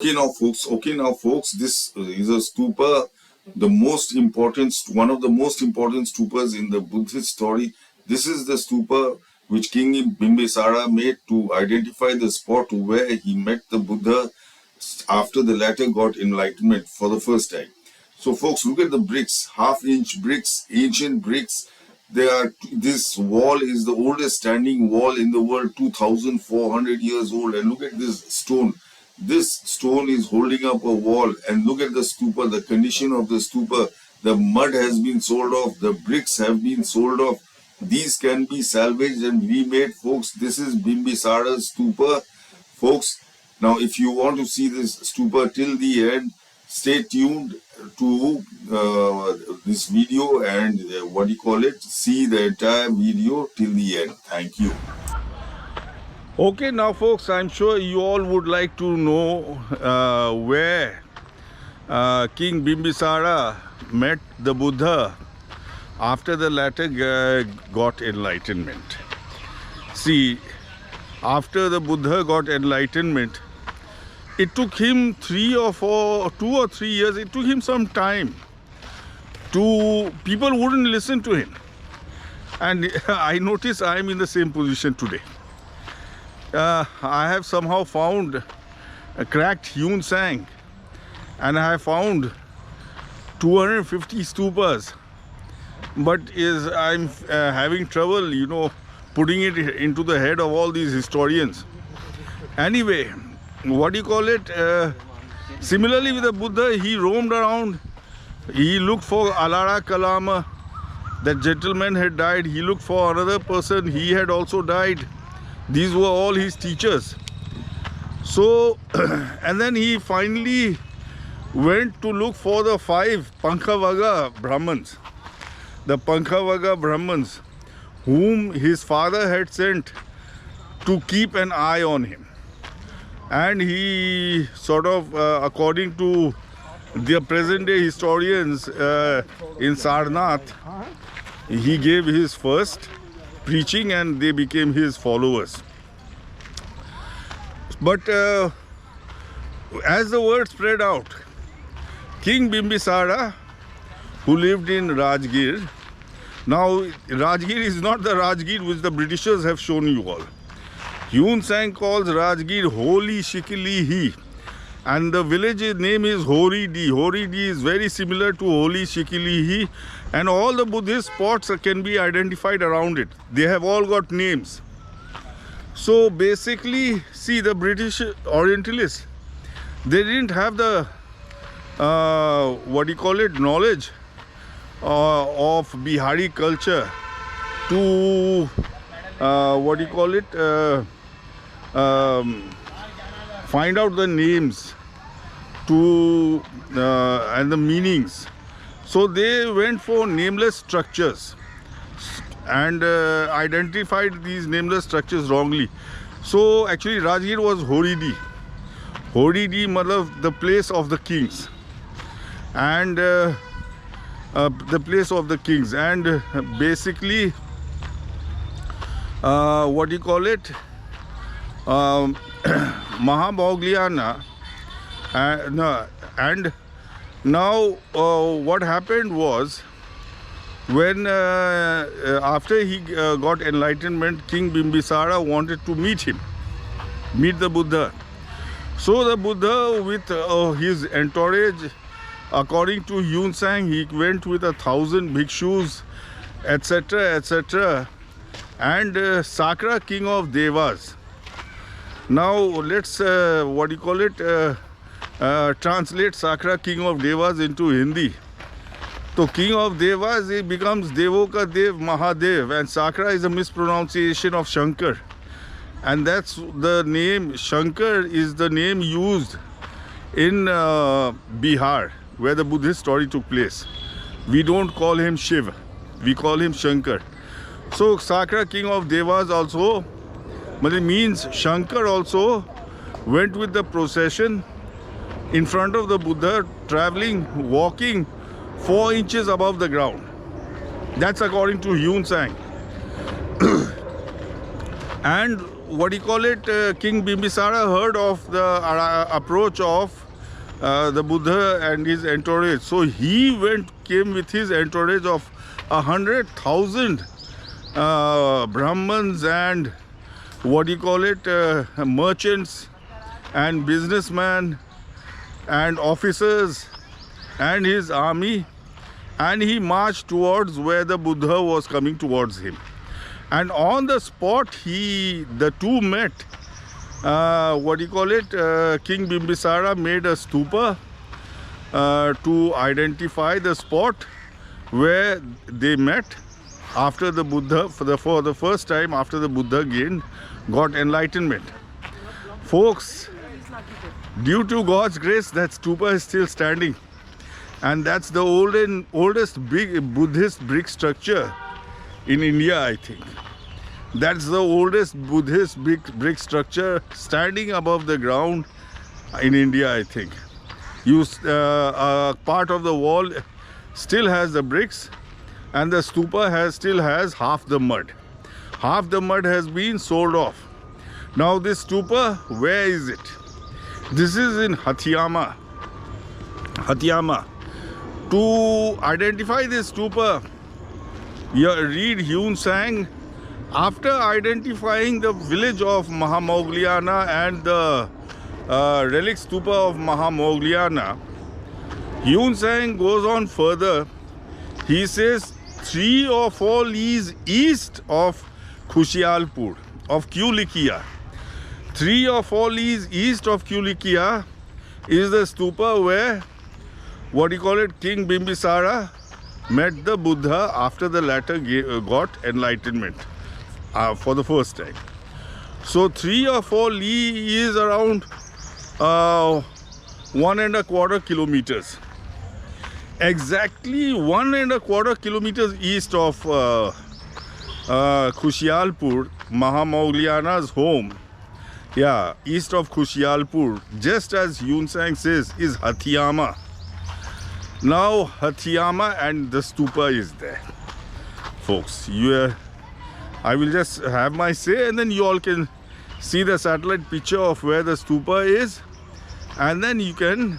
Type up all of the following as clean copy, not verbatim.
Okay, now, folks, this is a stupa, one of the most important stupas in the Buddhist story. This is the stupa which King Bimbisara made to identify the spot where he met the Buddha after the latter got enlightenment for the first time. So, folks, look at the bricks, half-inch bricks, ancient bricks. This wall is the oldest standing wall in the world, 2,400 years old. And look at this stone. This stone is holding up a wall, and look at the stupa, the condition of the stupa. The mud has been sold off, the bricks have been sold off. These can be salvaged and remade, folks. This is Bimbisara's stupa, folks. Now, if you want to see this stupa till the end, stay tuned to this video and see the entire video till the end. Thank you. Okay, now folks, I'm sure you all would like to know where King Bimbisara met the Buddha after the latter got enlightenment. See, after the Buddha got enlightenment, it took him 2 or 3 years, it took him some time people wouldn't listen to him. And I notice I'm in the same position today. I have somehow found a cracked Huen Tsangs, and I have found 250 stupas, but I'm having trouble, putting it into the head of all these historians. Anyway, similarly with the Buddha, he roamed around, he looked for Alara Kalama, that gentleman had died, he looked for another person, he had also died. These were all his teachers. So, and then he finally went to look for the 5 Pankavaga Brahmins. The Pankavaga Brahmins, whom his father had sent to keep an eye on him. And he according to the present day historians in Sarnath, he gave his first preaching and they became his followers. But as the word spread out, King Bimbisara, who lived in Rajgir, now Rajgir is not the Rajgir which the Britishers have shown you all. Huen Tsangs calls Rajgir Holy Shikilihi, and the village name is Horidi. Horidi is very similar to Holy Shikilihi, and all the Buddhist spots can be identified around it. They have all got names. So basically, see, the British Orientalists, they didn't have the knowledge of Bihari culture to find out the names and the meanings. So they went for nameless structures and identified these nameless structures wrongly. So actually Rajgir was Horidi. Horidi means the place of the kings. And the place of the kings. And basically, Mahabhogliana. And now what happened was, when after he got enlightenment, King Bimbisara wanted to meet the Buddha. So the Buddha with his entourage, according to Huen Tsangs, he went with 1,000 bhikshus, etc., etc., and Sakra, king of Devas. Now let's translate Sakra, king of Devas, into Hindi. So king of Devas, it becomes Devo ka Dev, Mahadev, and Sakra is a mispronunciation of Shankar. And that's the name, Shankar is the name used in Bihar, where the Buddhist story took place. We don't call him Shiv, we call him Shankar. So Sakra, king of Devas also, but it means Shankar also went with the procession in front of the Buddha, walking 4 inches above the ground. That's according to Huen Tsangs. And King Bimbisara heard of the approach of the Buddha and his entourage. So he came with his entourage of 100,000 Brahmins and merchants and businessmen and officers and his army, and he marched towards where the Buddha was coming towards him. And on the spot, the two met. King Bimbisara made a stupa to identify the spot where they met after the Buddha, for the first time after the Buddha got enlightenment. Folks, due to God's grace, that stupa is still standing. And that's the oldest big Buddhist brick structure in India, I think. That's the oldest Buddhist brick structure standing above the ground in India, I think. Part of the wall still has the bricks, and the stupa still has half the mud. Half the mud has been sold off. Now this stupa, where is it? This is in Hathiyama. To identify this stupa, you read Huen Tsangs. After identifying the village of Mahamogliana and the relic stupa of Mahamogliana, Huen Tsangs goes on further. He says 3 or 4 leagues east of Khushiyalpur, of Kulikia. 3 or 4 leagues east of Kulikia is the stupa where King Bimbisara met the Buddha after the latter got enlightenment for the first time. So 3 or 4 li is around 1¼ kilometers. Exactly 1¼ kilometers east of Khushiyalpur, Mahamogliana's home. Yeah, east of Khushiyalpur, just as Huen Tsangs says, is Hathiyama. Now Hathiyama and the stupa is there. Folks, I will just have my say, and then you all can see the satellite picture of where the stupa is, and then you can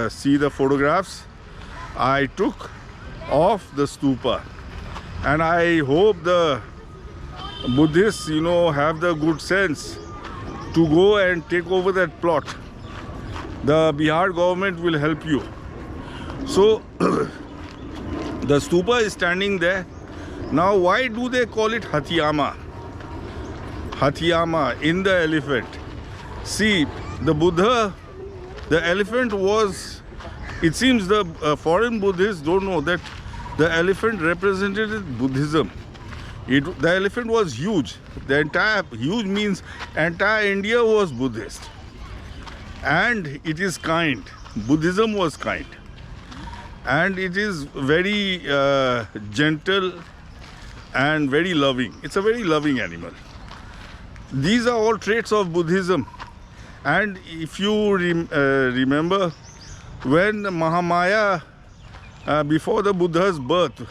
see the photographs I took of the stupa. And I hope the Buddhists, have the good sense to go and take over that plot. The Bihar government will help you. So the stupa is standing there. Now, why do they call it Hathiyama? Hathiyama, in the elephant. See, the Buddha, the elephant was, it seems the foreign Buddhists don't know that the elephant represented Buddhism. The elephant was huge. Huge means entire India was Buddhist. And it is kind. Buddhism was kind. And it is very gentle and very loving. It's a very loving animal. These are all traits of Buddhism. And if you remember, when Mahamaya, before the Buddha's birth,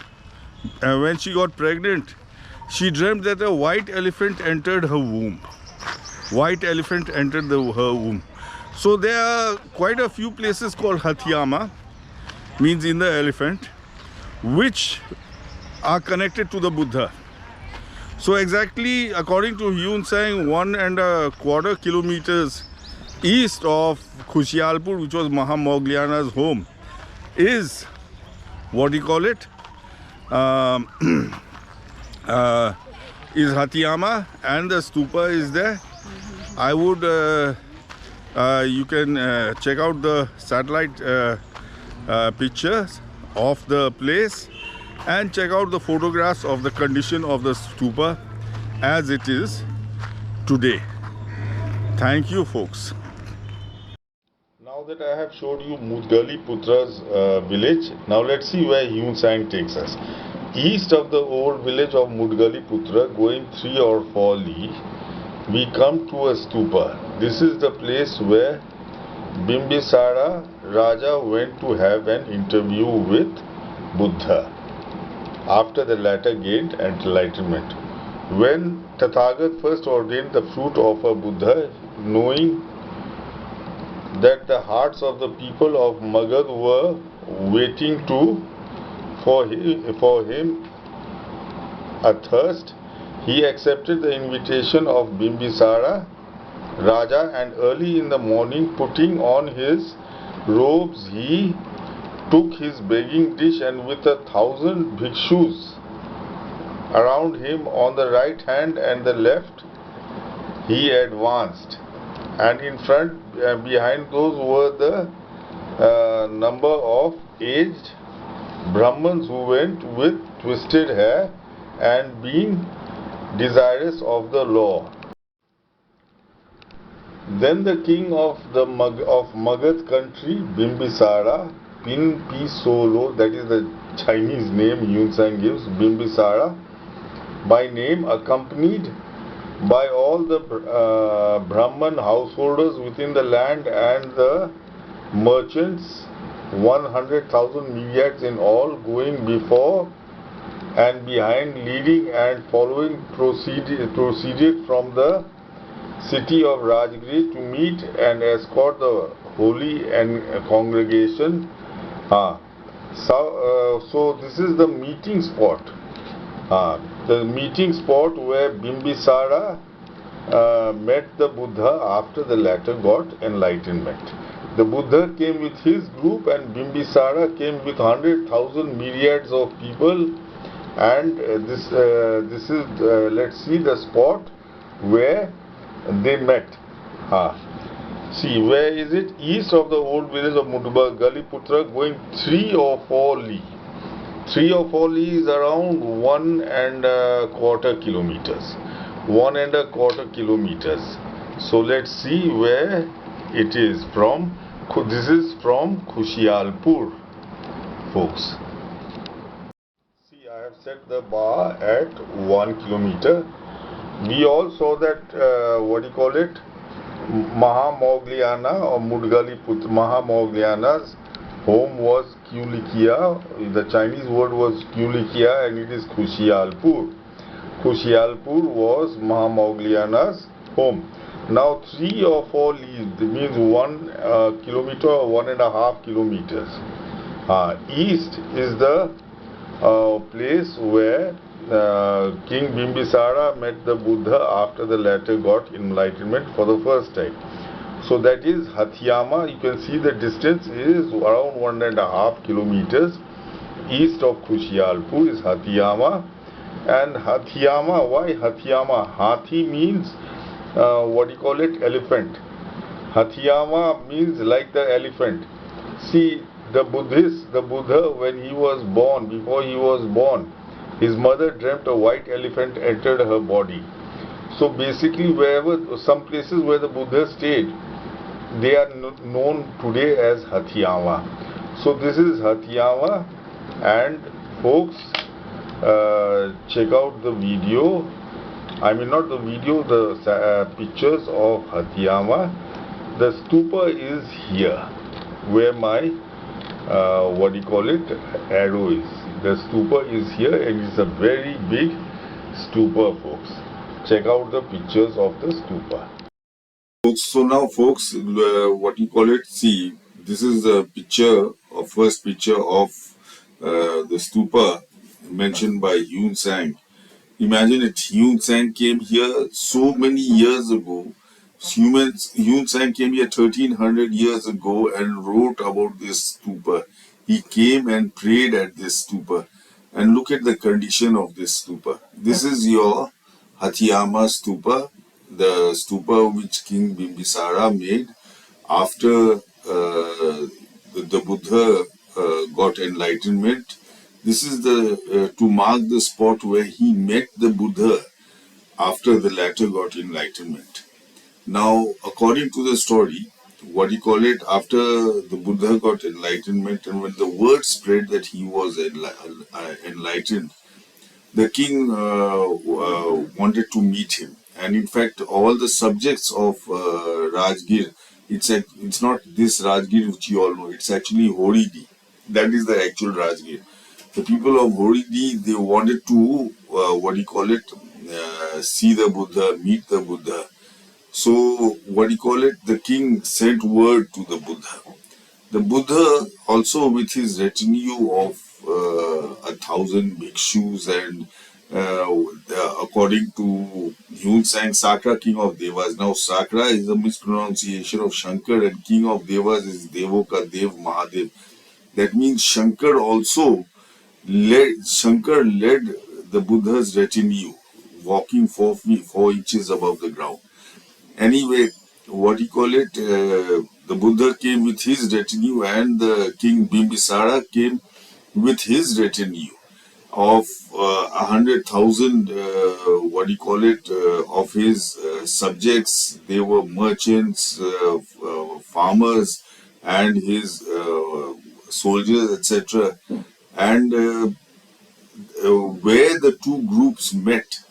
when she got pregnant, she dreamt that a white elephant entered her womb. White elephant entered her womb. So there are quite a few places called Hathiyama, means in the elephant, which are connected to the Buddha. So exactly according to Huen Tsangs, 1¼ kilometers east of Khushiyalpur, which was Mahamogliana's home, is is Hathiyama, and the stupa is there. I would you can check out the satellite pictures of the place and check out the photographs of the condition of the stupa as it is today. Thank you, folks. Now that I have showed you Mudgaliputra's village, now let's see where Huen Tsangs takes us. East of the old village of Mudgaliputra, going 3 or 4 li, we come to a stupa. This is the place where Bimbisara Raja went to have an interview with Buddha after the latter gained enlightenment. When Tathagat first ordained the fruit of a Buddha, knowing that the hearts of the people of Magadh were waiting for him athirst, he accepted the invitation of Bimbisara Raja, and early in the morning, putting on his robes, he took his begging dish, and with 1,000 bhikshus around him on the right hand and the left, he advanced. And in front, behind those were the number of aged Brahmins who went with twisted hair and being desirous of the law. Then the king of Magadh country, Bimbisara, Pin Pi Solo, that is the Chinese name Huen Tsangs gives, Bimbisara, by name, accompanied by all the Brahman householders within the land and the merchants, 100,000 myriads in all, going before and behind, leading and following, proceeded from the city of Rajgir to meet and escort the holy and congregation. So this is the meeting spot. The meeting spot where Bimbisara met the Buddha after the latter got enlightenment. The Buddha came with his group and Bimbisara came with 100,000 myriads of people, and this is let's see the spot where they met. See, where is it? East of the old village of Mudgaliputra, going 3 or 4 li. 3 or 4 li is around 1.25 kilometers. 1.25 kilometers. So let's see where it is from. This is from Khushiyalpur, folks. See, I have set the bar at 1 kilometer. We all saw that, Mahamogliana or Mudgaliputra. Mahamogliana's home was Kulikia. The Chinese word was Kulikia and it is Khushiyalpur. Khushiyalpur was Mahamogliana's home. Now 3 or 4 leagues, means 1 kilometer or 1.5 kilometers. East is the place where King Bimbisara met the Buddha after the latter got enlightenment for the first time. So that is Hathiyama. You can see the distance is around 1.5 kilometers. East of Khushiyalpur is Hathiyama. And Hathiyama, why Hathiyama? Hathi means elephant. Hathiyama means like the elephant. See, the Buddha, when he was born, before he was born, his mother dreamt a white elephant entered her body. So basically, some places where the Buddha stayed, they are known today as Hathiyama. So this is Hathiyama, and folks, check out the video. I mean not the video, the pictures of Hathiyama. The stupa is here, where my arrow is. The stupa is here, and it's a very big stupa, folks. Check out the pictures of the stupa. So now, folks, see, this is the picture, or first picture of the stupa mentioned by Huen Tsangs. Imagine it, Huen Tsangs came here so many years ago. Huen Tsangs came here 1300 years ago and wrote about this stupa. He came and prayed at this stupa. And look at the condition of this stupa. This is your Hathiyama stupa, the stupa which King Bimbisara made after the Buddha got enlightenment. This is to mark the spot where he met the Buddha after the latter got enlightenment. Now, according to the story, after the Buddha got enlightenment, and when the word spread that he was enlightened, the king wanted to meet him. And in fact, all the subjects of Rajgir, it's not this Rajgir which you all know, it's actually Horidi. That is the actual Rajgir. The people of Horidi, they wanted to, see the Buddha, meet the Buddha. So, what do you call it? The king sent word to the Buddha. The Buddha, also with his retinue of 1,000 bhikshus and according to Huen Tsangs, Sakra, king of Devas. Now, Sakra is a mispronunciation of Shankar, and king of Devas is Devoka, Dev, Mahadev. That means Shankar led the Buddha's retinue, walking 4 inches above the ground. Anyway, what do you call it? The Buddha came with his retinue, and the King Bimbisara came with his retinue of 100,000. What do you call it? Of his subjects. They were merchants, farmers, and his soldiers, etc. And where the two groups met,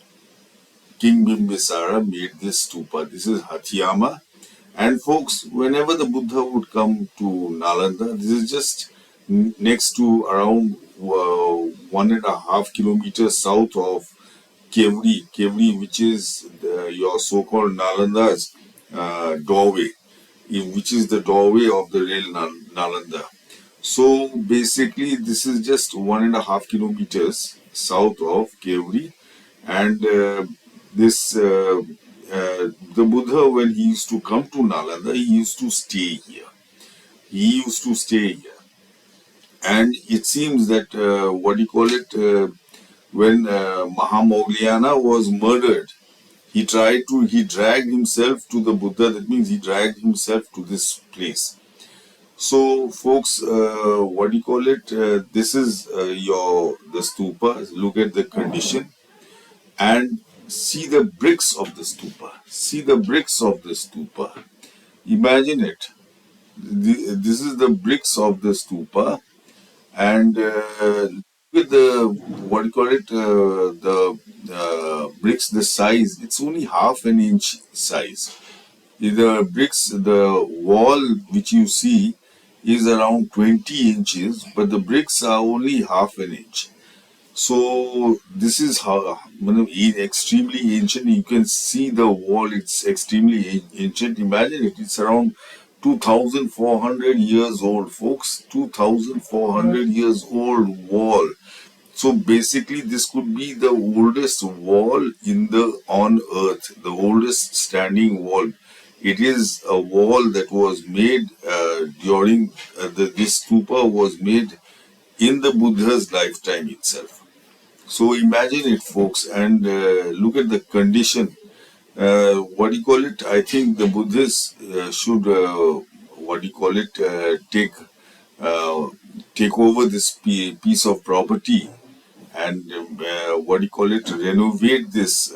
King Bimbisara made this stupa. This is Hathiyama. And folks, whenever the Buddha would come to Nalanda, this is just next to around 1.5 kilometers south of Kevri, which is your so-called Nalanda's doorway, which is the doorway of the real Nalanda. So basically, this is just 1.5 kilometers south of Kevri, and the Buddha, when he used to come to Nalanda, he used to stay here. And it seems that, when Mahamaugliana was murdered, he dragged himself to the Buddha. That means he dragged himself to this place. So, folks, this is the stupa. Look at the condition and see the bricks of the stupa. Imagine it. This is the bricks of the stupa, and with the bricks, the size, it's only half an inch size. The bricks, the wall which you see is around 20 inches, but the bricks are only half an inch. So this is how extremely ancient. You can see the wall; it's extremely ancient. Imagine it; it's around 2,400 years old, folks. 2,400 years old wall. So basically, this could be the oldest wall on earth, the oldest standing wall. It is a wall that was made during this stupa was made in the Buddha's lifetime itself. So imagine it, folks, and look at the condition. I think the Buddhists should, take over this piece of property and, renovate this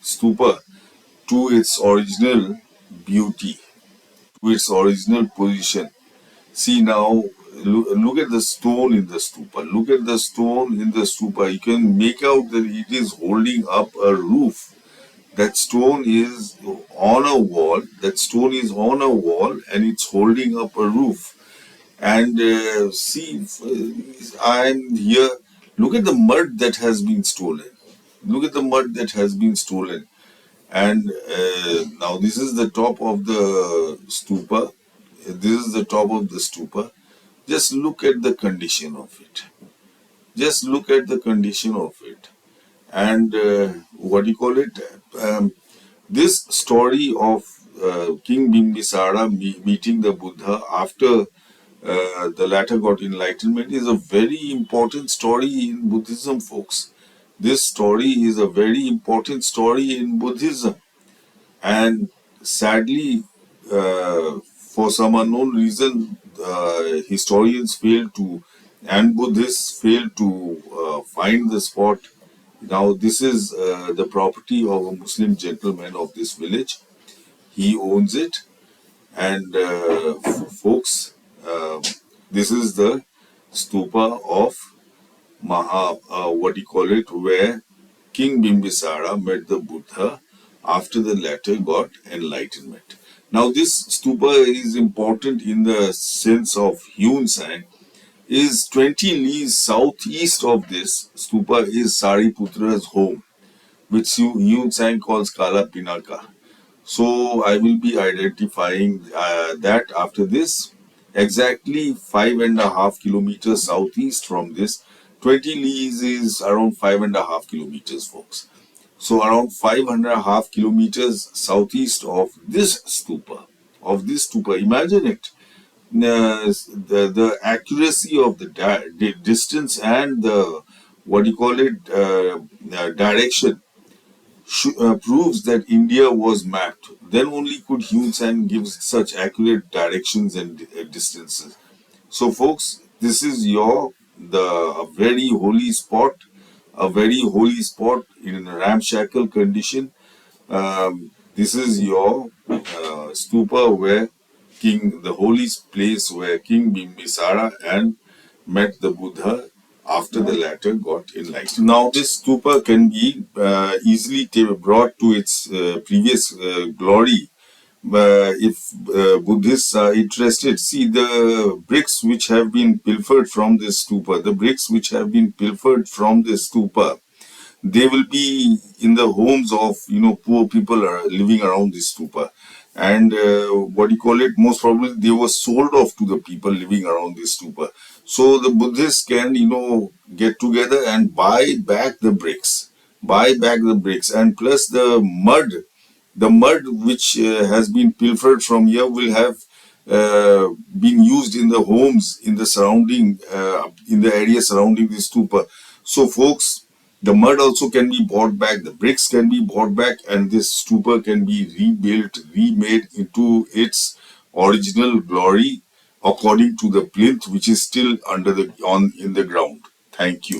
stupa to its original beauty, to its original position. See now, look at the stone in the stupa. Look at the stone in the stupa. You can make out that it is holding up a roof. That stone is on a wall. And it's holding up a roof. And I'm here. Look at the mud that has been stolen. And now this is the top of the stupa. Just look at the condition of it. And this story of King Bimbisara meeting the Buddha after the latter got enlightenment is a very important story in Buddhism, folks. This story is a very important story in Buddhism. And sadly, for some unknown reason, historians and Buddhists fail to find the spot. Now, this is the property of a Muslim gentleman of this village. He owns it. And folks, this is the stupa of where King Bimbisara met the Buddha after the latter got enlightenment. Now, this stupa is important in the sense of Huen Tsangs, is 20 leagues southeast of this stupa is Sariputra's home, which Huen Tsangs calls Kala Pinaka. So I will be identifying that after this. Exactly 5.5 kilometers southeast from this. 20 leagues is around 5.5 kilometers, folks. So around 5.5 kilometers southeast of this stupa. Imagine it. The accuracy of the distance and the what you call it direction proves that India was mapped. Then only could Huen Tsangs give such accurate directions and distances. So, folks, this is a very holy spot, in a ramshackle condition. This is your stupa where the holy place where King Bimbisara and met the Buddha after the latter got enlightened. Now, this stupa can be easily brought to its previous glory. If Buddhists are interested, see the bricks which have been pilfered from this stupa, they will be in the homes of poor people are living around this stupa, and most probably they were sold off to the people living around this stupa. So the Buddhists can get together and buy back the bricks, and plus the mud which has been pilfered from here will have been used in the homes in the in the area surrounding the stupa. So, folks, the mud also can be brought back, the bricks can be brought back, and this stupa can be rebuilt, remade into its original glory according to the plinth which is still in the ground. Thank you.